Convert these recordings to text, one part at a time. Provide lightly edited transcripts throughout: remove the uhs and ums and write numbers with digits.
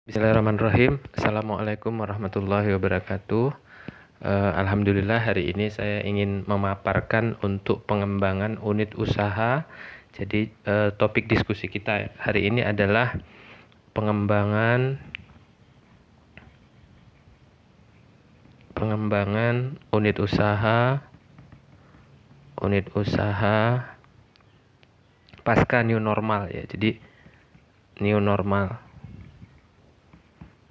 Bismillahirrahmanirrahim. Assalamualaikum warahmatullahi wabarakatuh. Alhamdulillah hari ini saya ingin memaparkan untuk pengembangan unit usaha. Jadi topik diskusi kita hari ini adalah pengembangan unit usaha pasca new normal ya. Jadi new normal.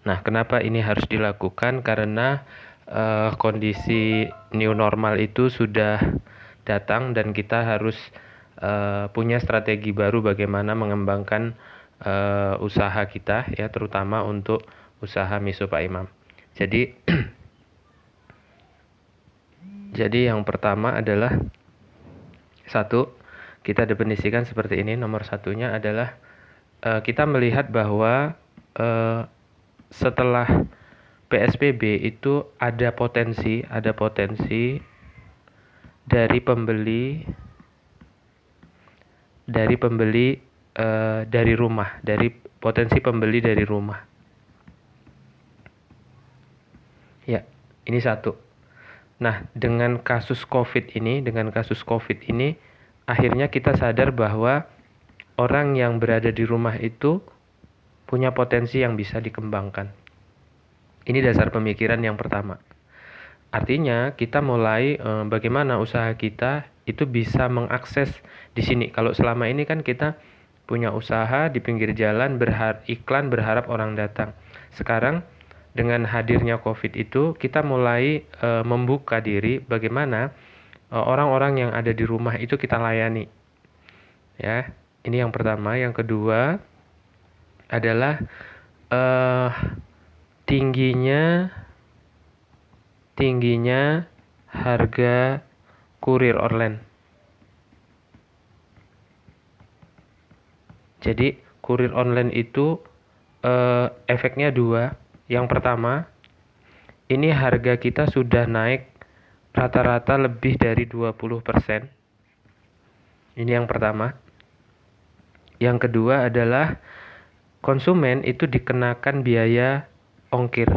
Nah, kenapa ini harus dilakukan? Karena kondisi new normal itu sudah datang dan kita harus punya strategi baru bagaimana mengembangkan usaha kita ya, terutama untuk usaha miso Pak Imam. Jadi yang pertama adalah satu, kita definisikan seperti ini. Nomor satunya adalah kita melihat bahwa setelah PSBB itu ada potensi dari pembeli dari rumah, dari potensi pembeli dari rumah. Ya, ini satu. Nah, dengan kasus COVID ini, akhirnya kita sadar bahwa orang yang berada di rumah itu punya potensi yang bisa dikembangkan. Ini dasar pemikiran yang pertama. Artinya kita mulai bagaimana usaha kita itu bisa mengakses di sini. Kalau selama ini kan kita punya usaha di pinggir jalan, iklan berharap orang datang. Sekarang dengan hadirnya COVID itu kita mulai membuka diri bagaimana orang-orang yang ada di rumah itu kita layani. Ya, ini yang pertama. Yang kedua adalah tingginya harga kurir online. Jadi kurir online itu efeknya dua. Yang pertama, ini harga kita sudah naik rata-rata lebih dari 20%. Ini yang pertama. Yang kedua adalah konsumen itu dikenakan biaya ongkir.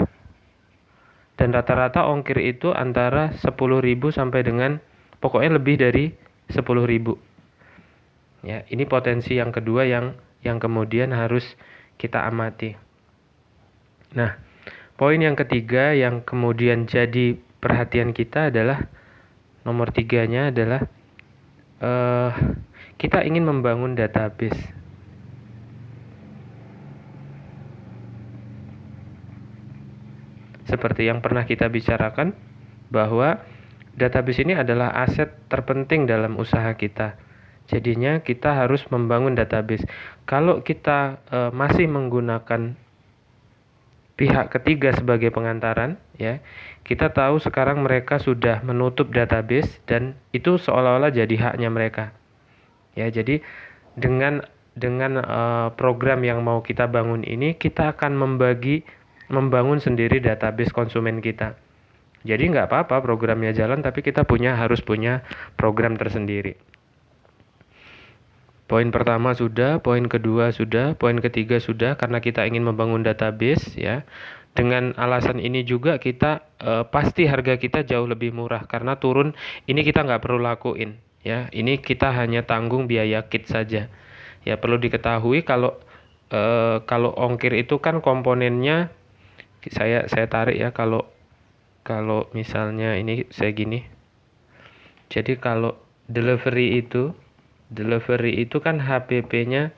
Dan rata-rata ongkir itu antara 10.000 sampai dengan pokoknya lebih dari 10.000. Ya, ini potensi yang kedua yang kemudian harus kita amati. Nah, poin yang ketiga yang kemudian jadi perhatian kita adalah nomor 3-nya adalah kita ingin membangun database. Seperti yang pernah kita bicarakan bahwa database ini adalah aset terpenting dalam usaha kita. Jadinya kita harus membangun database. Kalau kita masih menggunakan pihak ketiga sebagai pengantaran, ya, kita tahu sekarang mereka sudah menutup database dan itu seolah-olah jadi haknya mereka. Ya, jadi dengan program yang mau kita bangun ini, kita akan membangun sendiri database konsumen kita. Jadi nggak apa-apa programnya jalan, tapi kita harus punya program tersendiri. Poin pertama sudah, poin kedua sudah, poin ketiga sudah, karena kita ingin membangun database ya. Dengan alasan ini juga kita pasti harga kita jauh lebih murah karena turun. Ini kita nggak perlu lakuin ya. Ini kita hanya tanggung biaya kit saja. Ya, perlu diketahui kalau ongkir itu kan komponennya saya tarik ya, kalau misalnya ini saya gini. Jadi kalau delivery itu kan HPP-nya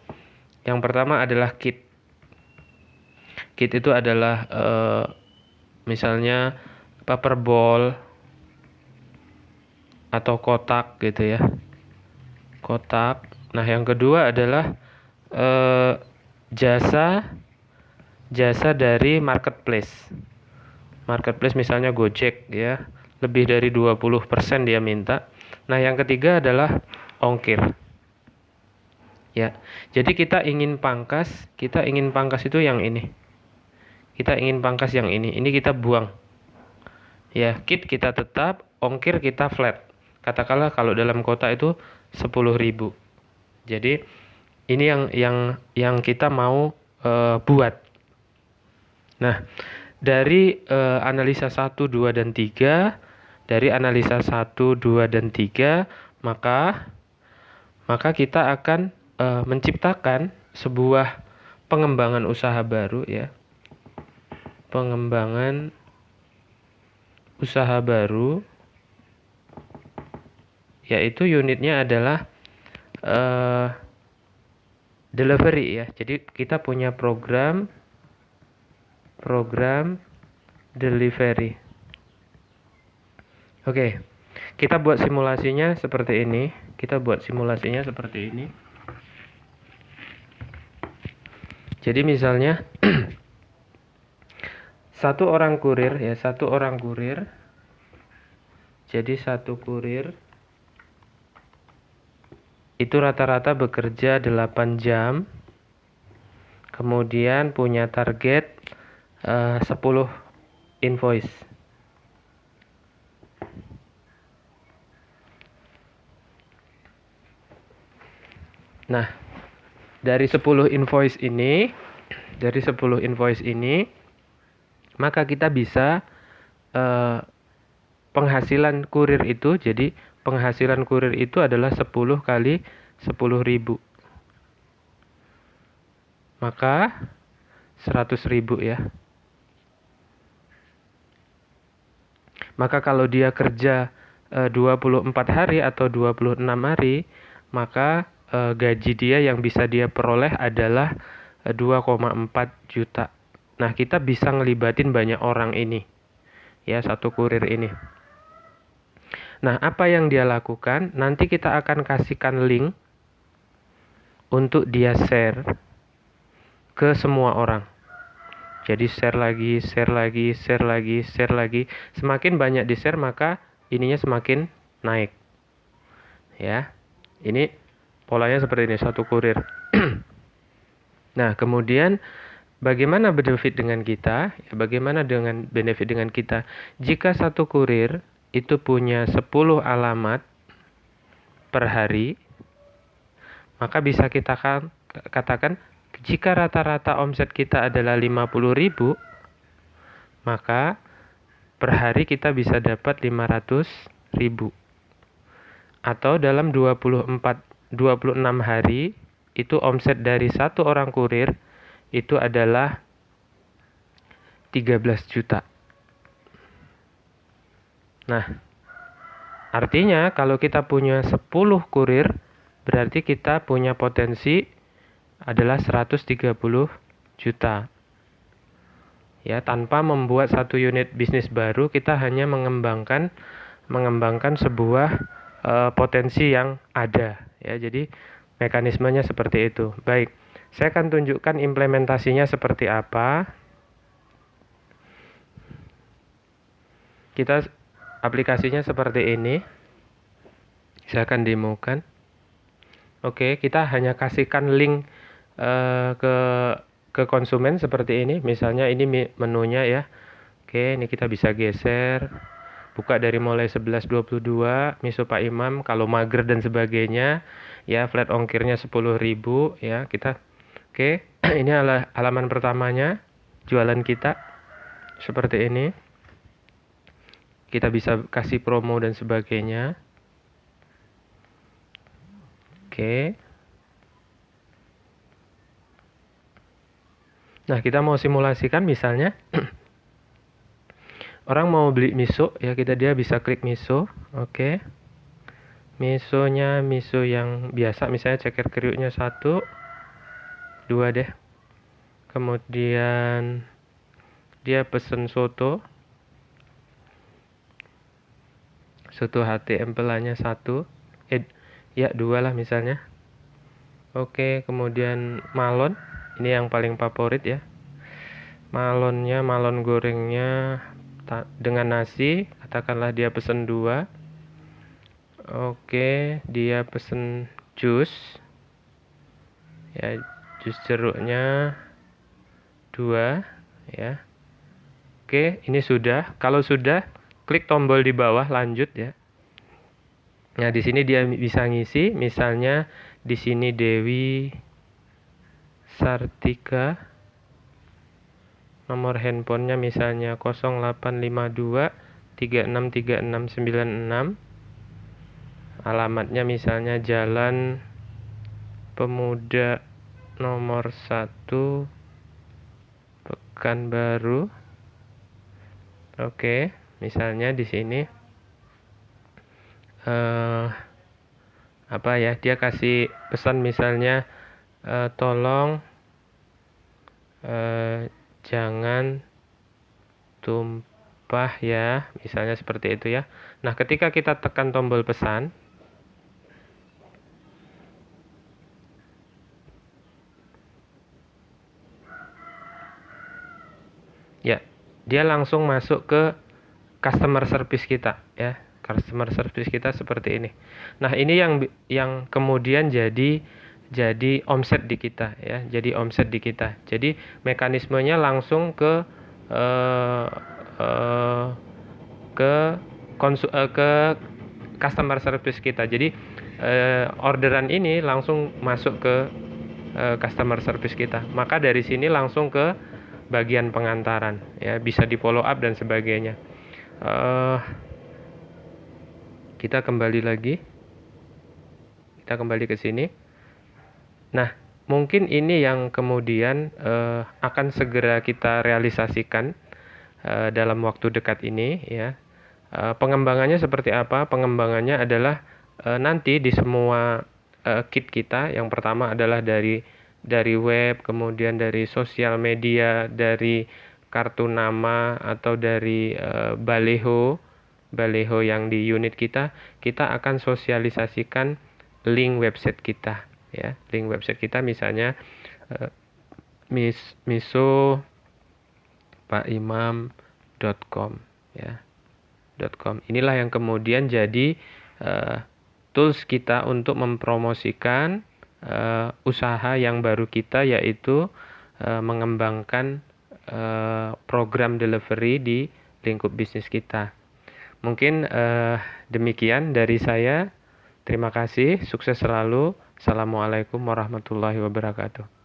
yang pertama adalah kit. Kit itu adalah misalnya paper ball atau kotak gitu ya. Kotak. Nah, yang kedua adalah jasa dari marketplace. Marketplace misalnya Gojek ya, lebih dari 20% dia minta. Nah, yang ketiga adalah ongkir. Ya. Jadi kita ingin pangkas itu yang ini. Kita ingin pangkas yang ini. Ini kita buang. Ya, kit kita tetap, ongkir kita flat. Katakanlah kalau dalam kota itu 10.000. Jadi ini yang kita mau buat. Nah, dari analisa 1, 2, dan 3, dari analisa 1, 2, dan 3, maka kita akan menciptakan sebuah pengembangan usaha baru ya. Pengembangan usaha baru, yaitu unitnya adalah delivery ya. Jadi kita punya program delivery. Oke, kita buat simulasinya seperti ini. Jadi misalnya satu orang kurir. Jadi satu kurir itu rata-rata bekerja 8 jam. Kemudian punya target 10 invoice. Nah, dari 10 invoice ini, maka kita bisa penghasilan kurir itu, jadi penghasilan kurir itu adalah 10 kali 10.000. Maka 100.000 ya. Maka kalau dia kerja 24 hari atau 26 hari, maka gaji dia yang bisa dia peroleh adalah 2,4 juta. Nah, kita bisa ngelibatin banyak orang ini. Ya, satu kurir ini. Nah, apa yang dia lakukan? Nanti kita akan kasihkan link untuk dia share ke semua orang. Jadi share lagi. Semakin banyak di share, maka ininya semakin naik. Ya, ini polanya seperti ini, satu kurir. Nah, kemudian bagaimana benefit dengan kita? Bagaimana dengan benefit dengan kita? Jika satu kurir itu punya 10 alamat per hari, maka bisa kita katakan jika rata-rata omset kita adalah 50.000, maka per hari kita bisa dapat 500.000. Atau dalam 26 hari itu omset dari satu orang kurir itu adalah 13 juta. Nah, artinya kalau kita punya 10 kurir, berarti kita punya potensi adalah 130 juta. Ya, tanpa membuat satu unit bisnis baru, kita hanya mengembangkan sebuah potensi yang ada. Ya, jadi mekanismenya seperti itu. Baik, saya akan tunjukkan implementasinya seperti apa. Kita aplikasinya seperti ini. Saya akan demokan. Oke, kita hanya kasihkan link ke konsumen seperti ini. Misalnya ini menunya ya. Oke, ini kita bisa geser. Buka dari mulai 11.22, miso Pak Imam, kalau mager dan sebagainya, ya flat ongkirnya 10.000 ya, kita. Oke, ini adalah halaman pertamanya, jualan kita seperti ini. Kita bisa kasih promo dan sebagainya. Oke. Nah, kita mau simulasikan misalnya orang mau beli miso ya, dia bisa klik miso. Oke. Misonya miso yang biasa, misalnya ceker kriuknya 1, 2 deh. Kemudian dia pesen soto hati empelannya 1, ya 2 lah misalnya. Oke, kemudian malon, ini yang paling favorit ya. Malon gorengnya dengan nasi, katakanlah dia pesen 2. Oke, dia pesen jus. Ya, jus jeruknya 2 ya. Oke, ini sudah. Kalau sudah, klik tombol di bawah lanjut ya. Nah, di sini dia bisa ngisi, misalnya di sini Dewi Sartika nomor handphonenya misalnya 0852 363696, alamatnya misalnya Jalan Pemuda nomor 1 Pekanbaru. Oke, misalnya di sini apa ya, dia kasih pesan misalnya tolong jangan tumpah ya, misalnya seperti itu ya. Nah, ketika kita tekan tombol pesan, ya, dia langsung masuk ke customer service kita ya. Customer service kita seperti ini. Nah, ini yang kemudian jadi omset di kita ya. Jadi omset di kita. Jadi mekanismenya langsung ke ke customer service kita. Jadi orderan ini langsung masuk ke customer service kita. Maka dari sini langsung ke bagian pengantaran ya, bisa di follow up dan sebagainya. Kita kembali ke sini. Nah, mungkin ini yang kemudian akan segera kita realisasikan dalam waktu dekat ini ya. Pengembangannya seperti apa? Pengembangannya adalah nanti di semua kit kita, yang pertama adalah dari web, kemudian dari sosial media, dari kartu nama atau dari baleho yang di unit kita akan sosialisasikan link website kita ya. Link website kita misalnya miso.pakimam.com ya. .com. Inilah yang kemudian jadi tools kita untuk mempromosikan usaha yang baru kita, yaitu mengembangkan program delivery di lingkup bisnis kita. Mungkin demikian dari saya. Terima kasih, sukses selalu. Assalamualaikum warahmatullahi wabarakatuh.